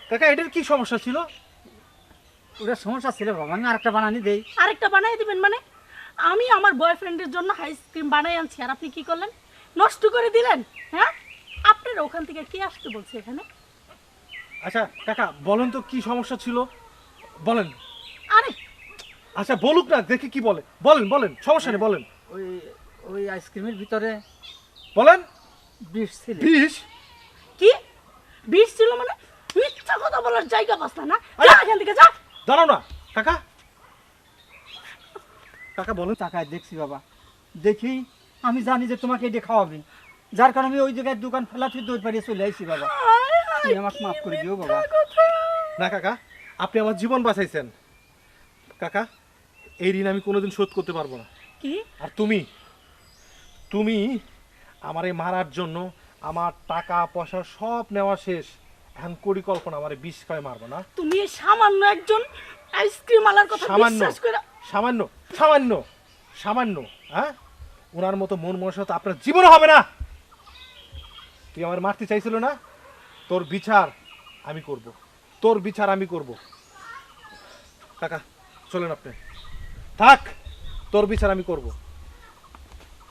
কাকা এটার কি সমস্যা ছিল? ওটা সমস্যা ছিল বাবা, আমি আরেকটা বানানি দেই। আরেকটা বানাই দিবেন মানে? আমি আমার বয়ফ্রেন্ডের জন্য আইসক্রিম বানাই আনছি আর আপনি কি করলেন? নষ্ট করে দিলেন। হ্যাঁ, আপনার ওখান থেকে কি আসতে বলছে এখানে? আচ্ছা কাকা বলেন তো কি সমস্যা ছিল, বলেন। আরে আচ্ছা বলুক না, দেখি কি বলে, বলেন বলেন, সমস্যা নেই বলেন। ওই ওই আইসক্রিমের ভিতরে বলেন। বিষ ছিল। বিষ? কি বিষ ছিল মানে? মিথ্যা কথা বলার জায়গা পাস না। আরে! যা এখান থেকে যা। দাঁড়াও না কাকা, কাকা বলেন। তাকায় দেখছি বাবা, দেখি আমি জানি যে তোমাকে এটা খাওয়াবে, যার কারণে আমি ওই জায়গায় দোকান ফেলা তুই দৌড় পাড়িয়ে চলে আসছি বাবা। হায় হায়, তুই আমাকে কি মাফ করে দিও বাবা। মিথ্যা কথা। না কাকা, আপনি আমার জীবন বাঁচাইছেন কাকা, এই ঋণ আমি কোনোদিন শোধ করতে পারবো না। কি? আর তুমি তুমি আমার এই মারার জন্য আমার টাকা পয়সা সব নেওয়া শেষ, এখন পরিকল্পনা আমার বিষ খায় মারবো না। তুমি এই সামান্য একজন আইসক্রিম আলার কথা সামান্য বিশ্বাস করে? সামান্য সামান্য সামান্য হ্যাঁ, ওনার মতো মন মনসা তো আপনার জীবনে হবে না। তুই আমার মারতে চাইছিল না, তোর বিচার আমি করব, তোর বিচার আমি করব। কাকা চলেন আপনি, থাক, তোর বিচার আমি করব।